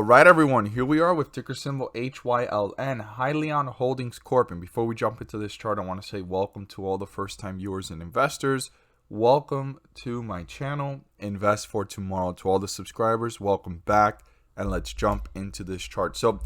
Alright everyone, here we are with ticker symbol HYLN, Hyliion Holdings Corp. And before we jump into this chart, I want to say welcome to all the first time viewers and investors. Welcome to my channel, Invest for Tomorrow. To all the subscribers, welcome back, and let's jump into this chart. So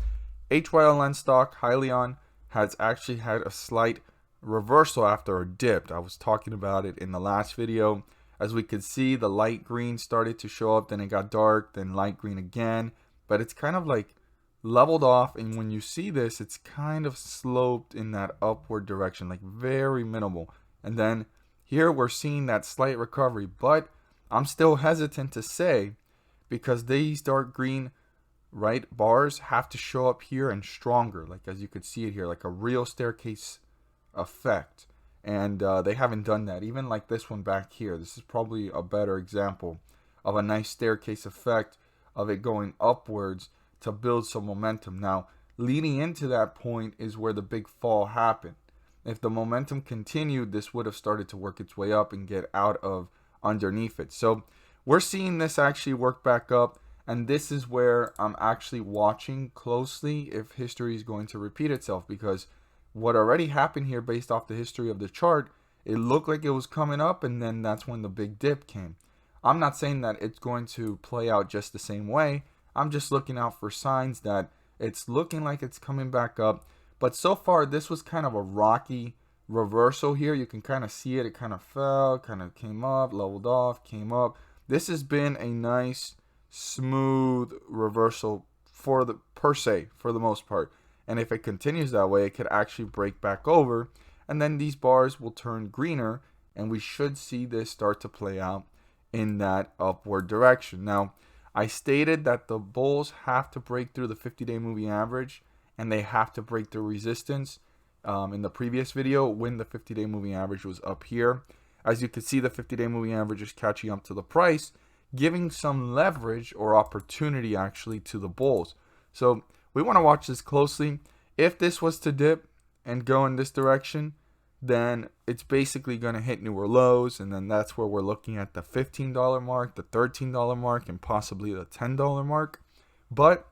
HYLN stock, Hyliion, has actually had a slight reversal after a dip. I was talking about it in the last video. As we could see, the light green started to show up, then it got dark, then light green again. But it's kind of like leveled off, and when you see this, it's kind of sloped in that upward direction, like very minimal. And then here we're seeing that slight recovery, but I'm still hesitant to say because these dark green bars have to show up here and stronger, like as you could see it here, like a real staircase effect. And they haven't done that. Even like this one back here, this is probably a better example of a nice staircase effect of it going upwards to build some momentum. Now, leading into that point is where the big fall happened. If the momentum continued, this would have started to work its way up and get out of underneath it. So we're seeing this actually work back up, and this is where I'm actually watching closely if history is going to repeat itself, because what already happened here based off the history of the chart, it looked like it was coming up, and then that's when the big dip came. I'm not saying that it's going to play out just the same way. I'm just looking out for signs that it's looking like it's coming back up. But so far, this was kind of a rocky reversal here. You can kind of see it. It kind of fell, kind of came up, leveled off, came up. This has been a nice, smooth reversal for the most part. And if it continues that way, it could actually break back over. And then these bars will turn greener, and we should see this start to play out in that upward direction. Now, I stated that the bulls have to break through the 50-day moving average, and they have to break through resistance in the previous video when the 50-day moving average was up here. As you can see, the 50-day moving average is catching up to the price, giving some leverage or opportunity actually to the bulls. So we want to watch this closely. If this was to dip and go in this direction, then it's basically going to hit newer lows, and then that's where we're looking at the $15 mark, the $13 mark, and possibly the $10 mark. But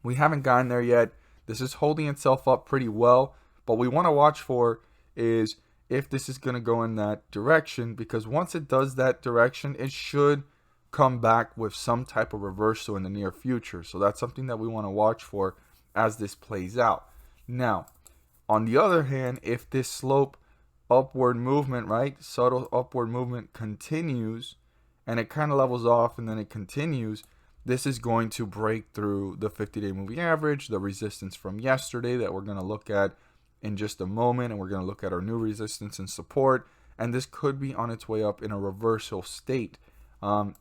we haven't gotten there yet. This is holding itself up pretty well. But we want to watch for is if this is going to go in that direction, because once it does that direction, it should come back with some type of reversal in the near future. So that's something that we want to watch for as this plays out. Now, on the other hand, if this slope upward movement, subtle upward movement continues, and it kind of levels off and then it continues, this is going to break through the 50-day moving average, the resistance from yesterday that we're going to look at in just a moment, and we're going to look at our new resistance and support, and this could be on its way up in a reversal state.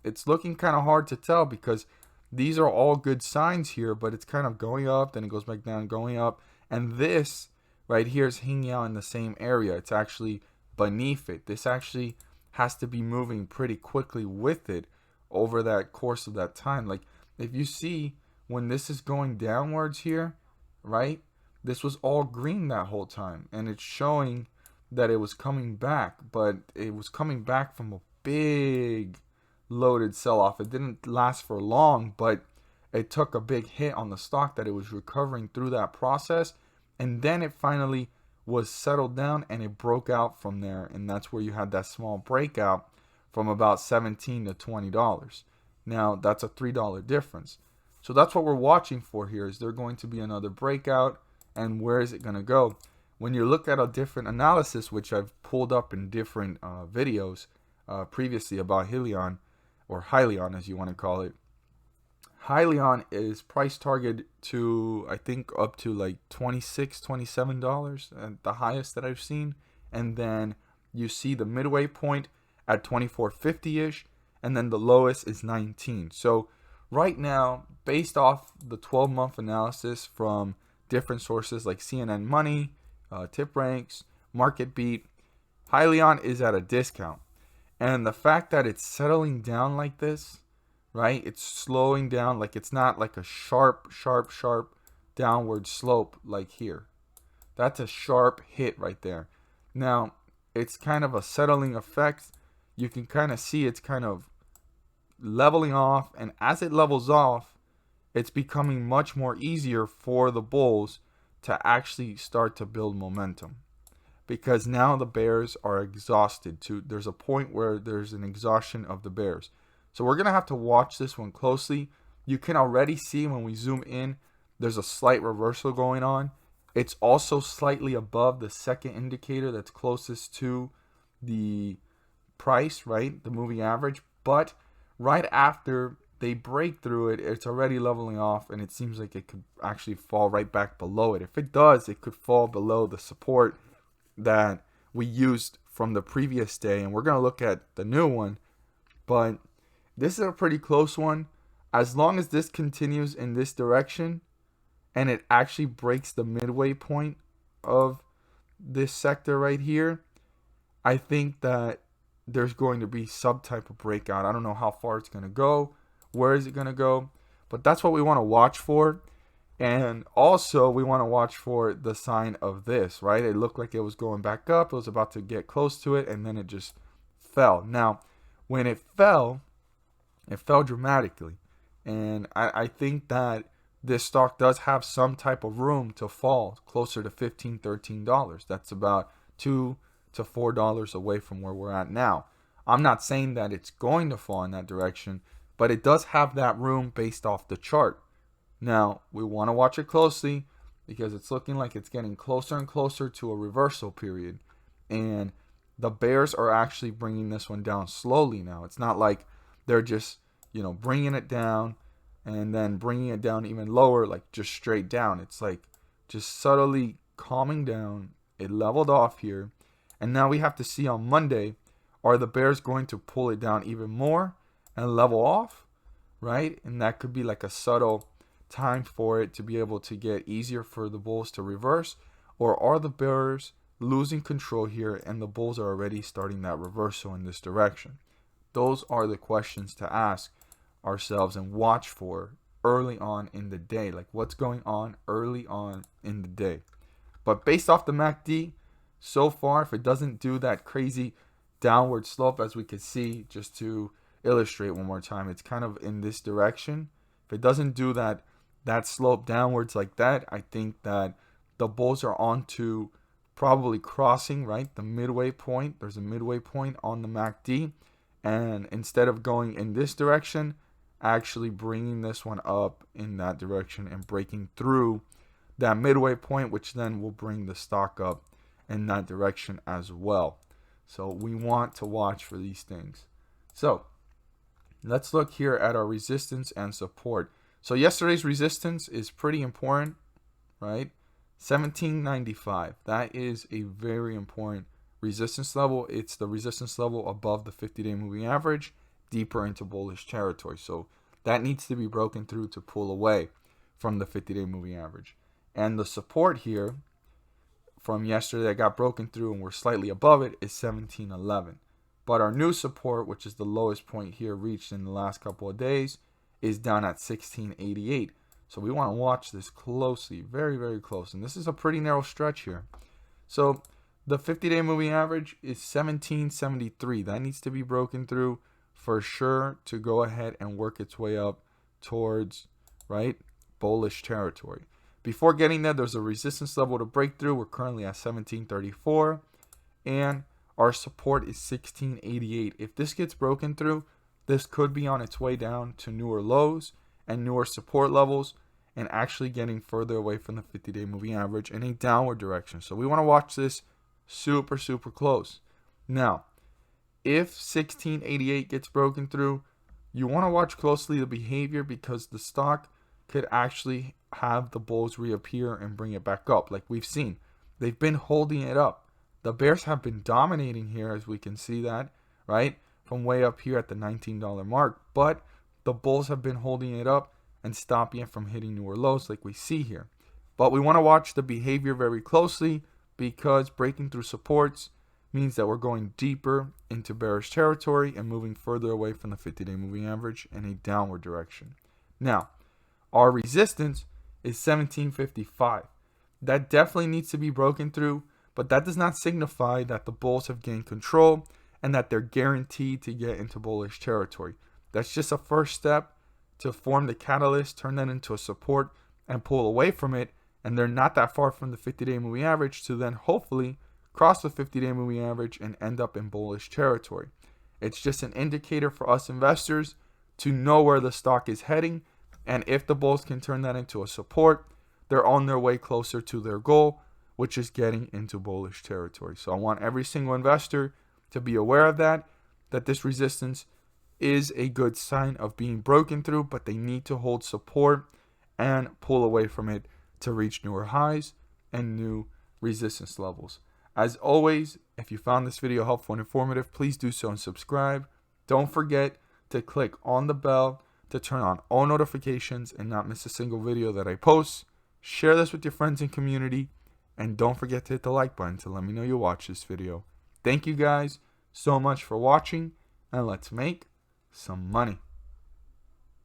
It's looking kind of hard to tell because these are all good signs here, but it's kind of going up, then it goes back down, going up, and this right here is hanging out in the same area. It's actually beneath it. This actually has to be moving pretty quickly with it over that course of that time. Like if you see when this is going downwards here, this was all green that whole time, and it's showing that it was coming back, but it was coming back from a big loaded sell-off. It didn't last for long, but it took a big hit on the stock that it was recovering through that process. And then it finally was settled down and it broke out from there. And that's where you had that small breakout from about $17 to $20. Now, that's a $3 difference. So that's what we're watching for here. Is there going to be another breakout? And where is it going to go? When you look at a different analysis, which I've pulled up in different videos previously about Hyliion, or Hyliion as you want to call it, Hyliion is price target to, I think, up to like $26, $27 at the highest that I've seen. And then you see the midway point at $24.50-ish, and then the lowest is 19. So right now, based off the 12-month analysis from different sources like CNN Money, Tip Ranks, Market Beat, Hyliion is at a discount. And the fact that it's settling down like this, it's slowing down, like it's not like a sharp downward slope like here. That's a sharp hit right there. Now, it's kind of a settling effect. You can kind of see it's kind of leveling off, and as it levels off, it's becoming much more easier for the bulls to actually start to build momentum, because now the bears are exhausted too. There's a point where there's an exhaustion of the bears. So we're going to have to watch this one closely. You can already see when we zoom in, there's a slight reversal going on. It's also slightly above the second indicator that's closest to the price, right? The moving average. But right after they break through it, it's already leveling off, and it seems like it could actually fall right back below it. If it does, it could fall below the support that we used from the previous day, and we're going to look at the new one. But this is a pretty close one. As long as this continues in this direction and it actually breaks the midway point of this sector right here, I think that there's going to be some type of breakout. I don't know how far it's going to go. Where is it going to go? But that's what we want to watch for. And also, we want to watch for the sign of this, right? It looked like it was going back up. It was about to get close to it, and then it just fell. Now, when it fell dramatically. And I think that this stock does have some type of room to fall closer to $15, $13. That's about $2 to $4 away from where we're at now. I'm not saying that it's going to fall in that direction, but it does have that room based off the chart. Now, we want to watch it closely because it's looking like it's getting closer and closer to a reversal period. And the bears are actually bringing this one down slowly now. It's not like they're just, bringing it down and then bringing it down even lower, like just straight down. It's like just subtly calming down. It leveled off here. And now we have to see on Monday, are the bears going to pull it down even more and level off, right? And that could be like a subtle time for it to be able to get easier for the bulls to reverse. Or are the bears losing control here and the bulls are already starting that reversal in this direction? Those are the questions to ask ourselves and watch for early on in the day. Like what's going on early on in the day. But based off the MACD, so far, if it doesn't do that crazy downward slope, as we could see, just to illustrate one more time, it's kind of in this direction. If it doesn't do that slope downwards like that, I think that the bulls are on to probably crossing, right, the midway point. There's a midway point on the MACD. And instead of going in this direction, actually bringing this one up in that direction and breaking through that midway point, which then will bring the stock up in that direction as well. So we want to watch for these things. So let's look here at our resistance and support. So yesterday's resistance is pretty important, right? 1795. That is a very important resistance level. It's the resistance level above the 50-day moving average, deeper into bullish territory. So that needs to be broken through to pull away from the 50-day moving average. And the support here from yesterday that got broken through and we're slightly above it is 1711. But our new support, which is the lowest point here reached in the last couple of days, is down at 1688. So we want to watch this closely, very, very close. And this is a pretty narrow stretch here. So the 50-day moving average is 1773. That needs to be broken through for sure to go ahead and work its way up towards, right, bullish territory. Before getting there, there's a resistance level to break through. We're currently at 1734. And our support is 1688. If this gets broken through, this could be on its way down to newer lows and newer support levels and actually getting further away from the 50-day moving average in a downward direction. So we want to watch this super, super close. Now, if 1688 gets broken through, you want to watch closely the behavior because the stock could actually have the bulls reappear and bring it back up like we've seen. They've been holding it up. The bears have been dominating here, as we can see that, right, from way up here at the $19 mark. But the bulls have been holding it up and stopping it from hitting newer lows like we see here. But we want to watch the behavior very closely because breaking through supports means that we're going deeper into bearish territory and moving further away from the 50-day moving average in a downward direction. Now, our resistance is 1755. That definitely needs to be broken through, but that does not signify that the bulls have gained control and that they're guaranteed to get into bullish territory. That's just a first step to form the catalyst, turn that into a support, and pull away from it, and they're not that far from the 50-day moving average to then hopefully cross the 50-day moving average and end up in bullish territory. It's just an indicator for us investors to know where the stock is heading, and if the bulls can turn that into a support, they're on their way closer to their goal, which is getting into bullish territory. So I want every single investor to be aware of that this resistance is a good sign of being broken through, but they need to hold support and pull away from it to reach newer highs and new resistance levels. As always, if you found this video helpful and informative, please do so and subscribe. Don't forget to click on the bell to turn on all notifications and not miss a single video that I post. Share this with your friends and community, and don't forget to hit the like button to let me know you watched this video. Thank you guys so much for watching, and let's make some money.